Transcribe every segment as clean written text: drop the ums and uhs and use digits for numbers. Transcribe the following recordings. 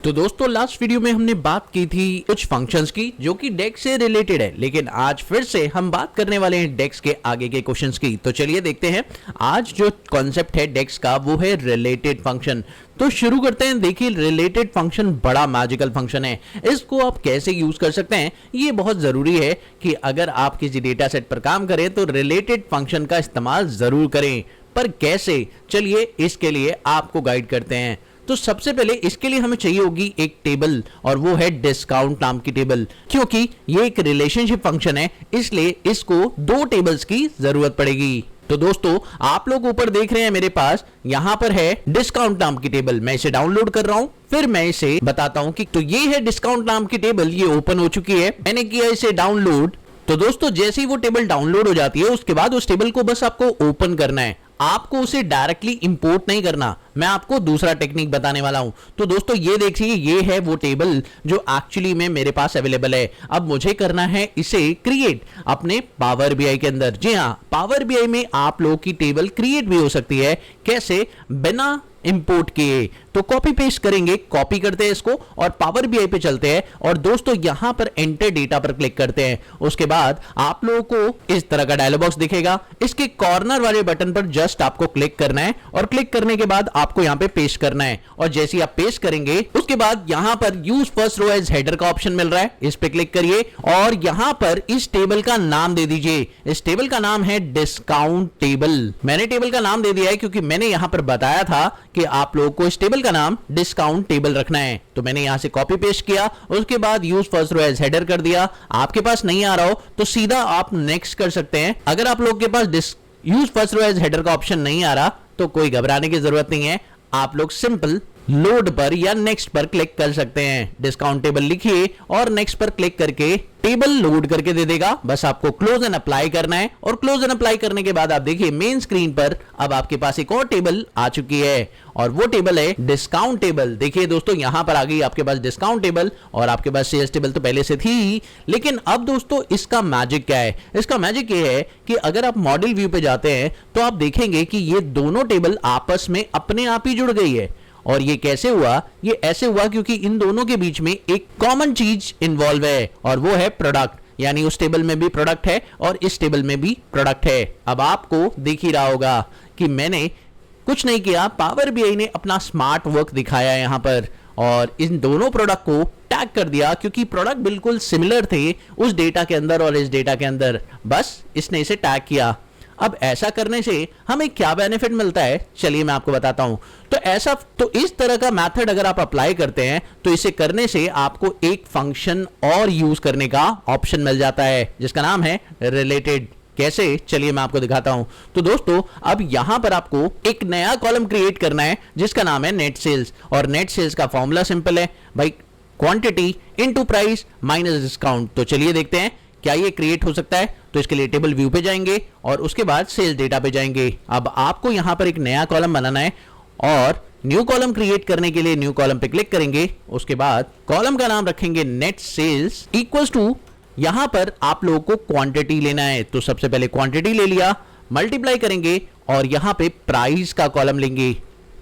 तो दोस्तों last video में हमने बात की थी कुछ फंक्शंस की जो कि डेक्स से रिलेटेड है, लेकिन आज फिर से हम बात करने वाले हैं डेक्स के आगे के क्वेश्चंस की। तो चलिए देखते हैं आज जो कॉन्सेप्ट है डेक्स का वो है रिलेटेड फंक्शन। तो शुरू करते हैं। देखिए रिलेटेड फंक्शन बड़ा मैजिकल फंक्शन है। इसको आप कैसे यूज कर सकते हैं ये बहुत जरूरी है कि अगर आप किसी डेटा सेट पर काम करें तो रिलेटेड फंक्शन का इस्तेमाल जरूर करें। पर कैसे, चलिए इसके लिए आपको गाइड करते हैं। तो सबसे पहले इसके लिए हमें चाहिए होगी एक टेबल और वो है डिस्काउंट नाम की टेबल। क्योंकि ये एक रिलेशनशिप फंक्शन है इसलिए इसको दो टेबल्स की जरूरत पड़ेगी। तो दोस्तों आप लोग ऊपर देख रहे हैं मेरे पास यहां पर है डिस्काउंट नाम की टेबल। मैं इसे डाउनलोड कर रहा हूं, फिर मैं इसे बताता हूं कि तो ये है डिस्काउंट नाम की टेबल। ये ओपन हो चुकी है, मैंने किया इसे डाउनलोड। तो दोस्तों जैसे ही वो टेबल डाउनलोड हो जाती है उसके बाद उस टेबल को बस आपको ओपन करना है, आपको उसे डायरेक्टली इंपोर्ट नहीं करना। मैं आपको दूसरा टेक्निक बताने वाला हूं। तो दोस्तों ये देखिए ये है वो टेबल जो एक्चुअली में मेरे पास अवेलेबल है। अब मुझे करना है इसे क्रिएट अपने पावर बीआई के अंदर। जी हां, पावर बीआई में आप लोगों की टेबल क्रिएट भी हो सकती है। कैसे? बिना इंपोर्ट किए। तो कॉपी पेस्ट करेंगे, कॉपी करते हैं इसको और पावर बीआई पे चलते हैं और दोस्तों यहां पर एंटर डेटा पर क्लिक करते हैं। उसके बाद आप लोगों को इस तरह का डायलॉग बॉक्स दिखेगा। इसके कॉर्नर वाले बटन पर जस्ट आपको क्लिक करना है और क्लिक करने के बाद आपको यहां पे पेस्ट करना है। और जैसे ही आप पेस्ट करेंगे उसके बाद यहां पर use first row as header का ऑप्शन मिल रहा है, इस पे क्लिक करिए और यहां पर इस टेबल का नाम दे दीजिए। इस टेबल का नाम है डिस्काउंट टेबल। मैंने टेबल का नाम दे दिया है क्योंकि मैंने यहां पर बताया था कि आप लोगों को इस टेबल का नाम डिस्काउंट टेबल रखना है। तो मैंने यहां से कॉपी पेस्ट किया, उसके बाद use first row as header कर दिया। आपके पास नहीं आ रहा हो तो सीधा आप नेक्स्ट कर सकते हैं। अगर आप लोगों के पास use first row as header का ऑप्शन नहीं आ रहा तो कोई घबराने की जरूरत नहीं है, आप लोग सिंपल लोड पर या नेक्स्ट पर क्लिक कर सकते हैं। डिस्काउंट टेबल लिखिए और नेक्स्ट पर क्लिक करके टेबल लोड करके दे देगा। बस आपको क्लोज एंड अप्लाई करना है और क्लोज एंड अप्लाई करने के बाद आप देखिए मेन स्क्रीन पर अब आपके पास एक और टेबल आ चुकी है और वो टेबल है डिस्काउंट टेबल। देखिए दोस्तों यहां पर आ गई आपके पास डिस्काउंट टेबल और आपके पास सेल्स टेबल तो पहले से थी ही। लेकिन अब दोस्तों इसका मैजिक क्या है? इसका मैजिक ये है कि अगर आप मॉडल व्यू पे जाते हैं तो आप देखेंगे कि ये दोनों टेबल आपस में अपने आप ही जुड़ गई है। और ये कैसे हुआ? ये ऐसे हुआ क्योंकि इन दोनों के बीच में एक कॉमन चीज इन्वॉल्व है और वो है प्रोडक्ट। यानी उस टेबल में भी प्रोडक्ट है और इस टेबल में भी प्रोडक्ट है। अब आपको दिख ही रहा होगा कि मैंने कुछ नहीं किया, पावर बीआई ने अपना स्मार्ट वर्क दिखाया यहां पर और इन दोनों प्रोडक्ट को टैग कर दिया क्योंकि प्रोडक्ट बिल्कुल सिमिलर थे उस डेटा के अंदर और इस डेटा के अंदर, बस इसने इसे टैग किया। अब ऐसा करने से हमें क्या बेनिफिट मिलता है चलिए मैं आपको बताता हूं। तो इस तरह का मेथड अगर आप अप्लाई करते हैं तो इसे करने से आपको एक फंक्शन और यूज करने का ऑप्शन मिल जाता है जिसका नाम है रिलेटेड। कैसे? चलिए मैं आपको दिखाता हूं। तो दोस्तों अब यहां पर आपको एक नया कॉलम क्रिएट करना है जिसका नाम है नेट सेल्स और नेट सेल्स का फॉर्मूला सिंपल है भाई, quantity into price minus discount. तो चलिए देखते हैं क्या ये क्रिएट हो सकता है। तो इसके लिए टेबल व्यू पे जाएंगे और उसके बाद सेल्स डेटा पे जाएंगे। अब आपको यहां पर एक नया कॉलम बनाना है और न्यू कॉलम क्रिएट करने के लिए न्यू कॉलम पे क्लिक करेंगे। उसके बाद कॉलम का नाम रखेंगे नेट सेल्स इक्वल्स टू, यहां पर आप लोगों को क्वांटिटी लेना है। तो सबसे पहले क्वांटिटी ले लिया, मल्टीप्लाई करेंगे और यहां पे प्राइस का कॉलम लेंगे,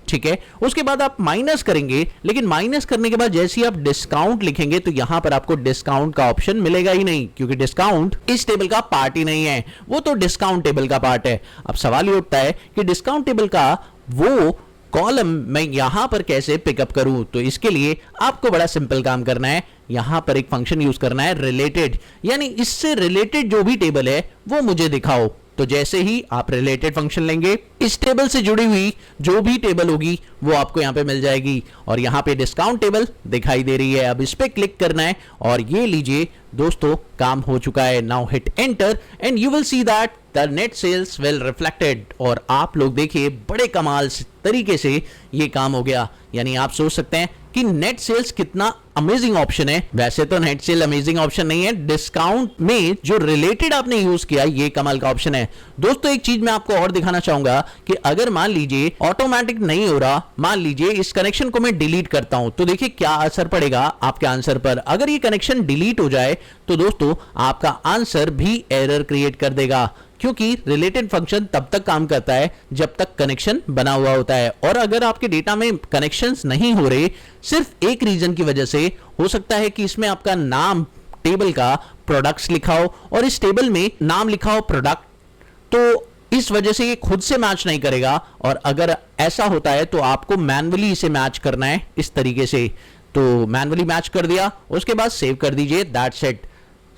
ठीक है। उसके बाद आप माइनस करेंगे, लेकिन माइनस करने के बाद जैसे ही आप डिस्काउंट लिखेंगे तो यहां पर आपको डिस्काउंट का ऑप्शन मिलेगा ही नहीं क्योंकि डिस्काउंट इस टेबल का पार्ट ही नहीं है, वो तो डिस्काउंट टेबल का पार्ट है। अब सवाल ये उठता है कि डिस्काउंट टेबल का वो कॉलम मैं यहां पर कैसे पिकअप करूं? तो इसके लिए आपको बड़ा सिंपल काम करना है, यहां पर एक फंक्शन यूज करना है रिलेटेड, यानी इससे रिलेटेड जो भी टेबल है वो मुझे दिखाओ। तो जैसे ही आप रिलेटेड फंक्शन लेंगे इस टेबल से जुड़ी हुई जो भी टेबल होगी वो आपको यहां पे मिल जाएगी और यहां पे डिस्काउंट टेबल दिखाई दे रही है। अब इस पे क्लिक करना है और ये लीजिए दोस्तों काम हो चुका है। Now hit enter and you will see that the net sales well reflected. और आप लोग देखिए बड़े कमाल तरीके से ये काम हो गया। यानी आप सोच सकते हैं कि नेट सेल्स कितना अमेजिंग ऑप्शन है। वैसे तो नेट सेल अमेजिंग ऑप्शन नहीं है, डिस्काउंट में जो रिलेटेड आपने यूज किया ये कमाल का ऑप्शन है। दोस्तों एक चीज मैं आपको और दिखाना चाहूंगा कि अगर मान लीजिए ऑटोमेटिक नहीं हो रहा, मान लीजिए इस कनेक्शन को मैं डिलीट करता हूं तो देखिए क्या असर पड़ेगा आपके आंसर पर। अगर ये कनेक्शन डिलीट हो जाए तो दोस्तों आपका आंसर भी एरर क्रिएट कर देगा क्योंकि रिलेटेड फंक्शन तब तक काम करता है जब तक कनेक्शन बना हुआ होता है, और अगर आपके डेटा में कनेक्शंस नहीं हो रहे सिर्फ एक रीजन की वजह से, हो सकता है कि इसमें आपका नाम टेबल का प्रोडक्ट्स लिखा हो और इस टेबल में नाम लिखा हो प्रोडक्ट, तो इस वजह से ये खुद से मैच नहीं करेगा, और अगर ऐसा होता है तो आपको मैन्युअली इसे मैच करना है इस तरीके से। तो मैन्युअली मैच कर दिया, उसके बाद सेव कर दीजिए, दैट्स इट।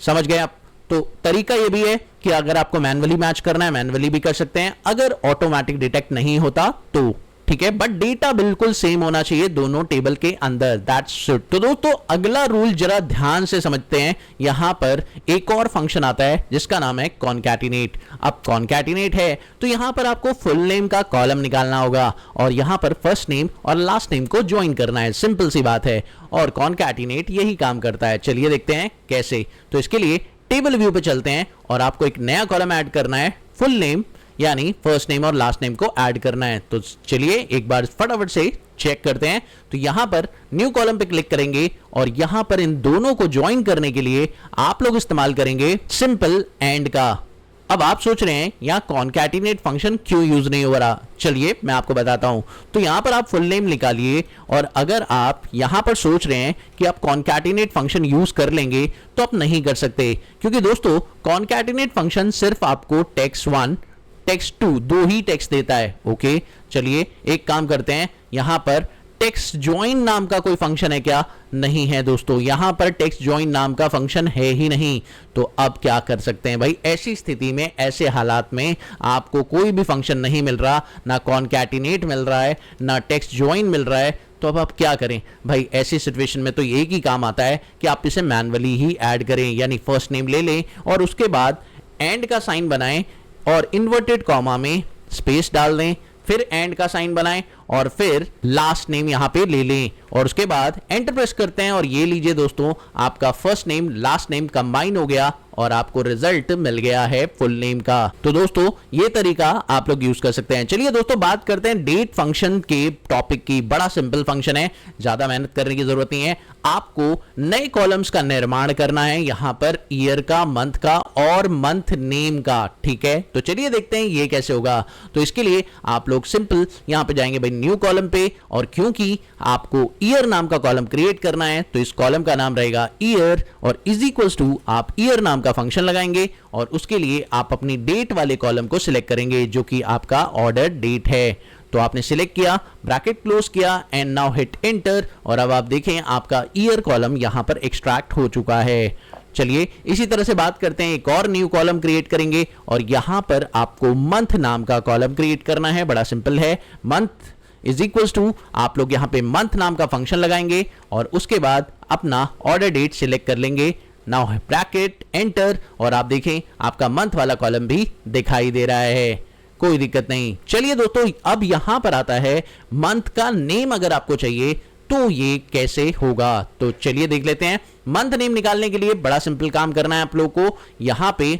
समझ गए आप? तो तरीका ये भी है कि अगर आपको मैन्युअली मैच करना है मैन्युअली भी कर सकते हैं, अगर ऑटोमेटिक डिटेक्ट नहीं होता तो ठीक है, बट डेटा बिल्कुल सेम होना चाहिए दोनों टेबल के अंदर, दैट्स इट। तो दोस्तों अगला रूल जरा ध्यान से समझते हैं। यहां पर एक और फंक्शन आता है जिसका नाम है कॉन्कैटिनेट। अब कॉन्कैटिनेट है तो यहां पर आपको फुल नेम का कॉलम निकालना होगा और यहां पर फर्स्ट नेम और लास्ट नेम को ज्वाइन करना है, सिंपल सी बात है, और कॉन्कैटिनेट यही काम करता है। चलिए देखते हैं कैसे। तो इसके लिए टेबल व्यू पे चलते हैं और आपको एक नया कॉलम ऐड करना है, फुल नेम यानी फर्स्ट नेम और लास्ट नेम को ऐड करना है। तो चलिए एक बार फटाफट से चेक करते हैं। तो यहां पर न्यू कॉलम पे क्लिक करेंगे और यहां पर इन दोनों को ज्वाइन करने के लिए आप लोग इस्तेमाल करेंगे सिंपल एंड का। अब आप सोच रहे हैं यहां कॉन्कैटिनेट फंक्शन क्यों यूज नहीं हो रहा, चलिए मैं आपको बताता हूं। तो यहां पर आप फुल नेम निकालिए और अगर आप यहां पर सोच रहे हैं कि आप कॉन्कैटिनेट फंक्शन यूज कर लेंगे तो आप नहीं कर सकते, क्योंकि दोस्तों कॉन्कैटिनेट फंक्शन सिर्फ आपको टेक्स्ट 1 टेक्स्ट 2 दो ही टेक्स्ट देता है। ओके चलिए एक काम करते हैं, यहां पर टेक्स्ट ज्वाइन नाम का कोई फंक्शन है क्या? नहीं है दोस्तों, यहां पर टेक्स्ट ज्वाइन नाम का फंक्शन है ही नहीं। तो अब क्या कर सकते हैं भाई, ऐसी स्थिति में ऐसे हालात में आपको कोई भी फंक्शन नहीं मिल रहा, ना कॉन्कैटिनेट मिल रहा है ना टेक्स्ट ज्वाइन मिल रहा है, तो अब आप क्या करें भाई? ऐसी सिचुएशन में तो एक ही काम आता है कि आप इसे मैन्युअली ही ऐड करें, यानी फर्स्ट नेम ले लें और उसके बाद एंड का साइन बनाएं और इन्वर्टेड कॉमा में स्पेस डाल दें, फिर एंड का साइन बनाएं और फिर लास्ट नेम यहां पे ले लें और उसके बाद एंटर प्रेस करते हैं और ये लीजिए दोस्तों आपका first name last name combine हो गया और आपको रिजल्ट मिल गया है फुल नेम का। तो दोस्तों ये तरीका आप लोग यूज कर सकते हैं। चलिए दोस्तों बात करते हैं डेट फंक्शन के टॉपिक की। बड़ा सिंपल फंक्शन है, ज्यादा मेहनत करने की जरूरत नहीं है। आपको नए कॉलम्स का निर्माण करना है, यहां पर ईयर का, मंथ का और मंथ नेम का, ठीक है। तो चलिए देखते हैं ये कैसे होगा। तो इसके लिए आप लोग सिंपल यहां पे जाएंगे भाई न्यू कॉलम पे, और क्योंकि आपको ईयर नाम का कॉलम क्रिएट करना है तो इस कॉलम का नाम रहेगा ईयर और इज इक्वल्स टू आप ईयर नाम का फंक्शन लगाएंगे और उसके लिए आप अपनी डेट वाले कॉलम को सिलेक्ट करेंगे जो कि आपका ऑर्डर डेट है। तो आपने सिलेक्ट किया, ब्रैकेट क्लोज किया एंड नाउ हिट एंटर और अब आप देखें आपका ईयर कॉलम यहां पर एक्सट्रैक्ट हो चुका है। चलिए इसी तरह से बात करते हैं, एक और न्यू कॉलम क्रिएट करेंगे और यहां पर आपको मंथ नाम का कॉलम क्रिएट करना है। बड़ा सिंपल है, मंथ इज इक्वल्स टू आप लोग यहां पे मंथ नाम का फंक्शन लगाएंगे और उसके बाद अपना ऑर्डर डेट सिलेक्ट कर लेंगे। नाउ ब्रैकेट एंटर और आप देखें आपका मंथ वाला कॉलम भी दिखाई दे रहा है, कोई दिक्कत नहीं। चलिए दोस्तों अब यहां पर आता है मंथ का नेम अगर आपको चाहिए तो ये कैसे होगा, तो चलिए देख लेते हैं। मंथ नेम निकालने के लिए बड़ा सिंपल काम करना है आप लोग को, यहां पे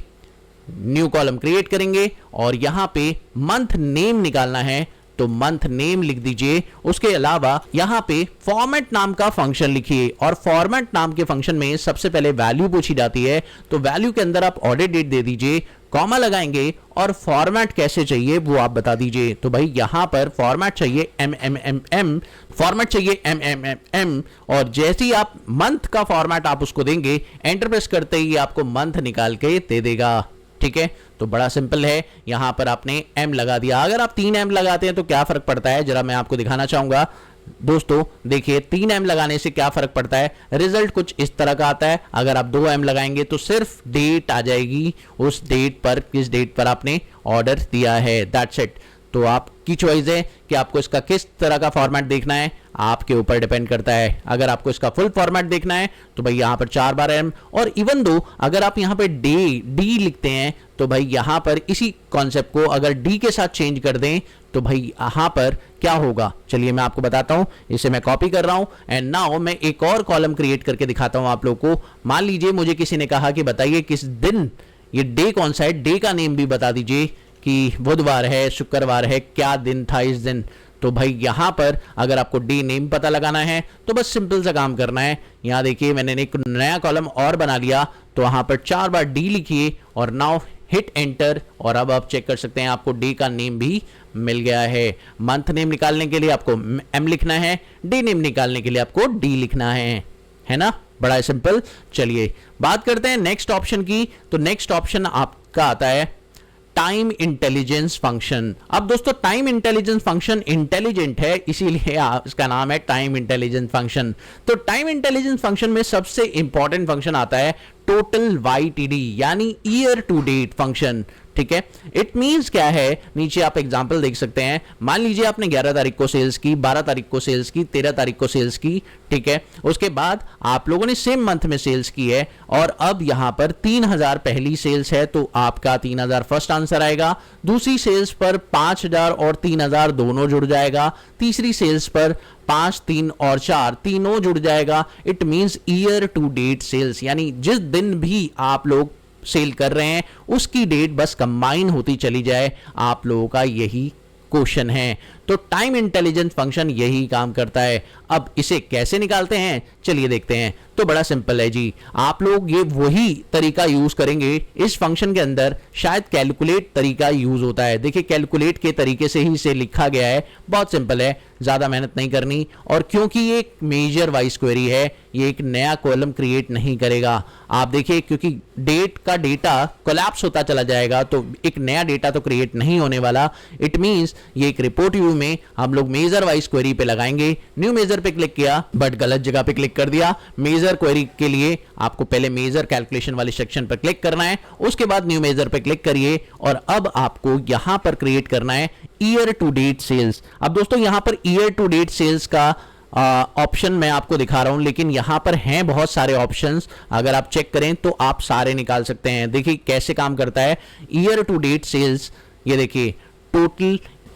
न्यू कॉलम क्रिएट करेंगे और यहां पे मंथ नेम निकालना है तो मंथ नेम लिख दीजिए। उसके अलावा यहां पे फॉर्मेट नाम का फंक्शन लिखिए और फॉर्मेट नाम के फंक्शन में सबसे पहले वैल्यू पूछी जाती है, तो वैल्यू के अंदर आप ऑर्डर डेट दे दीजिए, कॉमा लगाएंगे और फॉर्मेट कैसे चाहिए वो आप बता दीजिए। तो भाई यहां पर फॉर्मेट चाहिए MMMM, फॉर्मेट चाहिए MMMM और जैसे ही आप मंथ का फॉर्मेट आप उसको देंगे, एंटर प्रेस करते ही आपको मंथ निकाल के दे देगा, ठीक है। तो बड़ा सिंपल है, यहां पर आपने M लगा दिया। अगर आप 3 M लगाते हैं तो क्या फर्क पड़ता है जरा मैं आपको दिखाना चाहूंगा। दोस्तों देखिए 3 M लगाने से क्या फर्क पड़ता है, रिजल्ट कुछ इस तरह का आता है। अगर आप 2 M लगाएंगे तो सिर्फ डेट आ जाएगी, उस डेट पर किस डेट पर आपने ऑर्डर दिया है, दैट्स इट। तो आपकी चॉइस है कि आपको इसका किस तरह का फॉर्मेट देखना है, आपके ऊपर डिपेंड करता है। अगर आपको इसका फुल फॉर्मेट देखना है तो भाई यहां पर 4 बार M, और इवन दो अगर आप यहां पे डी लिखते हैं तो भाई यहां पर इसी कॉन्सेप्ट को अगर डी के साथ चेंज कर दें तो भाई यहां पर क्या होगा, चलिए मैं आपको बताता हूं। इसे मैं कॉपी कर रहा हूं एंड नाउ मैं एक और कॉलम क्रिएट करके दिखाता हूं आप लोग को। मान लीजिए मुझे किसी ने कहा कि बताइए किस दिन, ये डे कौन सा है, डे का नेम भी बता दीजिए कि बुधवार है, शुक्रवार है, क्या दिन था इस दिन। तो भाई यहां पर अगर आपको डे नेम पता लगाना है तो बस सिंपल सा काम करना है। यहां देखिए मैंने एक नया कॉलम और बना लिया, तो वहां पर 4 बार डी लिखिए और नाउ हिट एंटर और अब आप चेक कर सकते हैं आपको डे का नेम भी मिल गया है। मंथ नेम निकालने के लिए आपको एम लिखना है, डे नेम निकालने के लिए आपको डी लिखना है ना, बड़ा सिंपल। चलिए बात करते हैं नेक्स्ट ऑप्शन की। तो नेक्स्ट ऑप्शन आपका आता है टाइम इंटेलिजेंस फंक्शन। अब दोस्तों टाइम इंटेलिजेंस फंक्शन इंटेलिजेंट है, इसीलिए इसका नाम है टाइम इंटेलिजेंस फंक्शन। तो टाइम इंटेलिजेंस फंक्शन में सबसे इंपॉर्टेंट फंक्शन आता है टोटल YTD यानी ईयर टू डेट फंक्शन। ठीक है, इट मींस क्या है, नीचे आप एग्जांपल देख सकते हैं। मान लीजिए आपने 11 तारीख को सेल्स की, 12 तारीख को सेल्स की, 13 तारीख को सेल्स की। ठीक है, उसके बाद आप लोगों ने सेम मंथ में सेल्स की है और अब यहां पर 3000 पहली सेल्स है तो आपका 3000 फर्स्ट आंसर आएगा। दूसरी सेल्स पर 5000 और 3000 दोनों जुड़ जाएगा। तीसरी सेल्स पर 5, 3 और 4 तीनों जुड़ जाएगा। It means year to date sales, यानी जिस दिन भी आप लोग सेल कर रहे हैं उसकी डेट बस कंबाइन होती चली जाए, आप लोगों का यही क्वेश्चन है। तो टाइम इंटेलिजेंस फंक्शन यही काम करता है। अब इसे कैसे निकालते हैं चलिए देखते हैं। तो बड़ा सिंपल है जी, आप लोग ये वही तरीका यूज करेंगे इस फंक्शन के अंदर, शायद कैलकुलेट तरीका यूज होता है। देखिए कैलकुलेट के तरीके से ही इसे लिखा गया है, बहुत सिंपल है, ज्यादा मेहनत नहीं करनी। और क्योंकि ये एक मेजर वाइज क्वेरी है, ये एक नया कॉलम क्रिएट नहीं करेगा। आप देखिए क्योंकि डेट का डेटा कोलैप्स होता चला जाएगा तो एक नया डेटा तो क्रिएट नहीं होने वाला। इट मींस ये एक रिपोर्ट व्यू में हम लोग मेजर वाइज क्वेरी पे लगाएंगे। न्यू मेजर पे क्लिक किया बट गलत जगह पे क्लिक कर दिया। मेजर क्वेरी के लिए आपको पहले मेजर कैलकुलेशन वाले सेक्शन पर क्लिक करना है, उसके बाद न्यू मेजर पे क्लिक करिए और अब आपको यहां पर क्रिएट करना है ईयर टू डेट सेल्स। अब दोस्तों यहां पर ईयर टू डेट सेल्स का ऑप्शन मैं आपको दिखा रहा हूं, लेकिन यहां पर हैं बहुत सारे ऑप्शंस। अगर आप चेक करें तो आप सारे निकाल सकते हैं। देखिए कैसे काम करता है ईयर टू डेट सेल्स। ये देखिए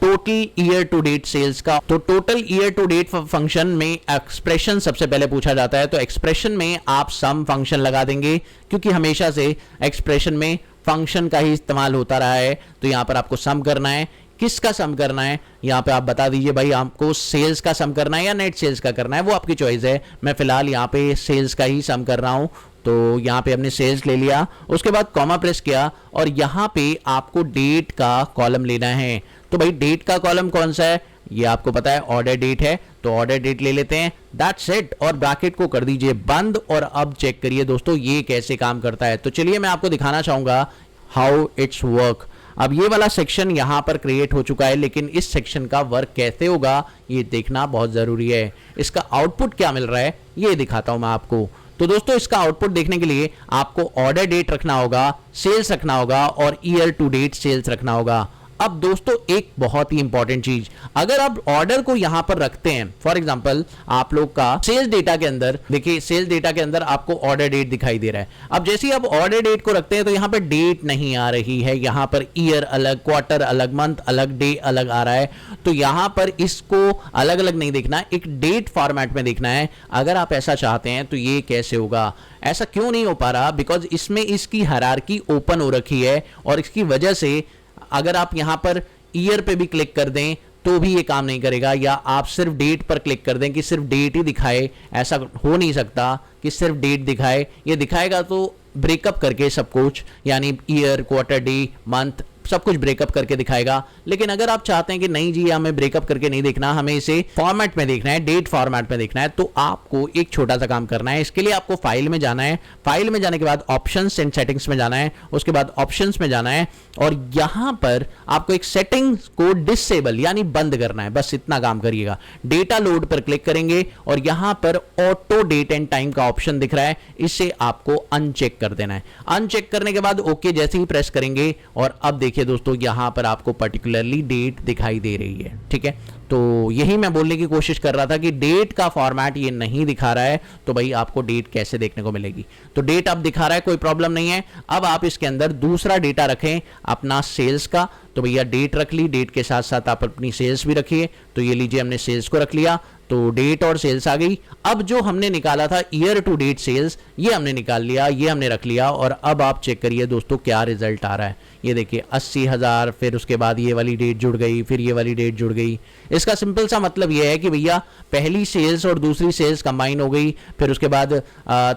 total year to date sales का। तो total year to date function में एक्सप्रेशन सबसे पहले पूछा जाता है, तो एक्सप्रेशन में आप सम फंक्शन लगा देंगे क्योंकि हमेशा से एक्सप्रेशन में फंक्शन का ही इस्तेमाल होता रहा है। तो यहां पर आपको सम करना है। किसका सम करना है यहां पे आप बता दीजिए भाई, आपको सेल्स का सम करना है या नेट सेल्स का करना है, वो आपकी चॉइस है। मैं फिलहाल यहां पे सेल्स का ही सम कर रहा हूं, तो यहां पे हमने सेल्स ले लिया, उसके बाद कॉमा प्रेस किया और यहां पे आपको डेट का कॉलम लेना है। तो भाई डेट का कॉलम कौन सा है ये आपको पता है, ऑर्डर डेट है, तो ऑर्डर डेट ले लेते हैं। दैट्स इट, और ब्रैकेट को कर दीजिए बंद। और अब चेक करिए दोस्तों ये कैसे काम करता है। तो चलिए मैं आपको दिखाना चाहूंगा हाउ इट्स वर्क। अब ये वाला सेक्शन यहां पर क्रिएट हो चुका है, लेकिन इस सेक्शन का वर्क कैसे होगा ये देखना बहुत जरूरी है। इसका आउटपुट क्या मिल रहा है ये दिखाता हूं मैं आपको। तो दोस्तों इसका आउटपुट देखने के लिए आपको ऑर्डर डेट रखना होगा, सेल्स रखना होगा और ईयर टू डेट सेल्स रखना होगा। अब दोस्तों एक बहुत ही इंपॉर्टेंट चीज, अगर आप ऑर्डर को यहां पर रखते हैं, फॉर एग्जांपल आप लोग का सेल्स डेटा के अंदर, देखिए सेल्स डेटा के अंदर आपको ऑर्डर डेट दिखाई दे रहा है। अब जैसे ही आप ऑर्डर डेट को रखते हैं तो यहां पर डेट नहीं आ रही है, यहां पर ईयर अलग, क्वार्टर अलग, मंथ अलग, डे अलग आ रहा है। तो यहां पर इसको अलग अलग नहीं देखना, एक डेट फॉर्मेट में देखना है। अगर आप ऐसा चाहते हैं तो ये कैसे होगा, ऐसा क्यों नहीं हो पा रहा, बिकॉज इसमें इसकी हायरार्की ओपन हो रखी है और इसकी वजह से अगर आप यहां पर ईयर पे भी क्लिक कर दें तो भी ये काम नहीं करेगा, या आप सिर्फ डेट पर क्लिक कर दें कि सिर्फ डेट ही दिखाए, ऐसा हो नहीं सकता कि सिर्फ डेट दिखाए। ये दिखाएगा तो ब्रेकअप करके सब कुछ, यानी ईयर, क्वार्टर, डे, मंथ सब कुछ ब्रेकअप करके दिखाएगा। लेकिन अगर आप चाहते हैं कि नहीं जी हमें ब्रेकअप करके नहीं देखना, हमें इसे फॉर्मेट में देखना है, डेट फॉर्मेट में देखना है, तो आपको एक छोटा सा काम करना है। इसके लिए आपको फाइल में जाना है, फाइल में जाने के बाद ऑप्शंस एंड सेटिंग्स में जाना है, उसके बाद ऑप्शंस में जाना है और यहां पर आपको एक सेटिंग्स को डिसेबल यानी बंद करना है, बस इतना काम करिएगा। डेटा लोड पर क्लिक करेंगे और यहां पर ऑटो डेट एंड टाइम का ऑप्शन दिख रहा है, इसे आपको अनचेक कर देना है। अनचेक करने के बाद ओके जैसे ही प्रेस करेंगे और अब देखिए दोस्तों यहां पर आपको पर्टिकुलरली डेट दिखाई दे रही है। ठीक है, तो यही मैं बोलने की कोशिश कर रहा था कि डेट का फॉर्मेट ये नहीं दिखा रहा है, तो भाई आपको डेट कैसे देखने को मिलेगी। तो डेट अब दिखा रहा है, कोई प्रॉब्लम नहीं है। अब आप इसके अंदर दूसरा डेटा रखें अपना सेल्स का, तो भैया डेट रख ली, डेट के साथ साथ आप अपनी सेल्स भी रखिए। तो ये लीजिए हमने सेल्स को रख लिया। तो डेट और सेल्स आ गई। अब जो हमने निकाला था ईयर टू डेट सेल्स, ये हमने निकाल लिया, ये हमने रख लिया। और अब आप चेक करिए दोस्तों क्या रिजल्ट आ रहा है। ये देखिए 80,000, फिर उसके बाद ये वाली डेट जुड़ गई, फिर ये वाली डेट जुड़ गई। इसका सिंपल सा मतलब ये है कि भैया पहली सेल्स और दूसरी सेल्स कंबाइन हो गई, फिर उसके बाद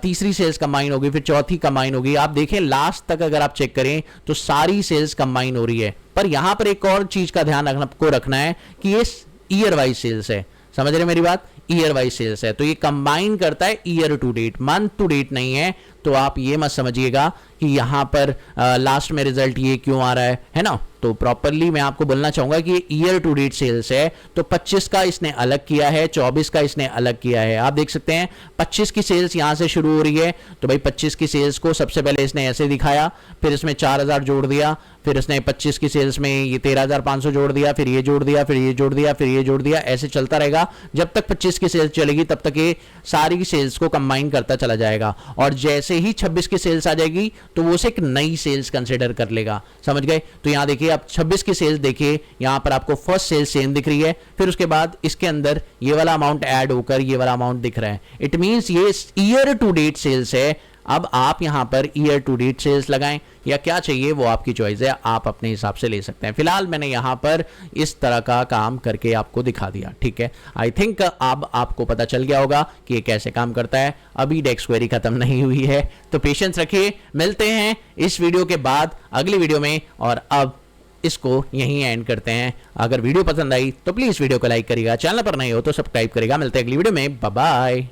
तीसरी सेल्स कंबाइन हो गई, फिर चौथी कंबाइन हो गई। आप देखें लास्ट तक अगर आप चेक करें तो सारी सेल्स कंबाइन हो रही है। पर यहां पर एक और चीज का ध्यान आपको रखना है कि ये ईयर वाइज सेल्स है। समझ रहे मेरी बात? ईयर वाइज सेल्स है तो ये कंबाइन करता है year to date, month to date नहीं है। तो आप ये मत समझिएगा कि यहां पर लास्ट में रिजल्ट ये क्यों आ रहा है ना। तो प्रॉपरली मैं आपको बोलना चाहूंगा कि ईयर टू डेट सेल्स है। तो 25 का इसने अलग किया है, 24 का इसने अलग किया है। आप देख सकते हैं 25 की सेल्स यहां से शुरू हो रही है, तो भाई 25 की सेल्स को सबसे पहले इसने ऐसे दिखाया, फिर इसमें 4000 जोड़ दिया, फिर इसने 25 की सेल्स में ये 13,500 जोड़ दिया, फिर ये जोड़ दिया, फिर ये जोड़ दिया, फिर ये जोड़ दिया। ऐसे चलता रहेगा जब तक 25 की सेल्स चलेगी, तब तक ये सारी सेल्स को कंबाइन करता चला जाएगा। और जैसे ही 26 की सेल्स आ जाएगी तो वो उसे एक नई सेल्स कंसिडर कर लेगा। समझ गए? तो यहां देखिए आप 26 की सेल्स देखिए, यहां पर आपको फर्स्ट सेल सेम दिख रही है, फिर उसके बाद इसके अंदर ये वाला अमाउंट ऐड होकर ये वाला अमाउंट दिख रहा है। इट मींस ये ईयर टू डेट सेल्स है। अब आप यहां पर ईयर टू डेट सेल्स लगाएं या क्या चाहिए वो आपकी चॉइस है, आप अपने हिसाब से ले सकते हैं। फिलहाल मैंने यहां पर इस तरह का काम करके आपको दिखा दिया, ठीक है। आई थिंक अब आपको पता चल गया होगा कि ये कैसे काम करता है। अभी डेक्स क्वेरी खत्म नहीं हुई है, तो पेशेंस रखिए। मिलते हैं इस वीडियो के बाद अगली वीडियो में, और अब इसको यहीं एंड करते हैं। अगर वीडियो पसंद आई तो प्लीज वीडियो को लाइक करिएगा, चैनल पर नए हो तो सब्सक्राइब करिएगा। मिलते हैं अगली वीडियो में, बाय बाय।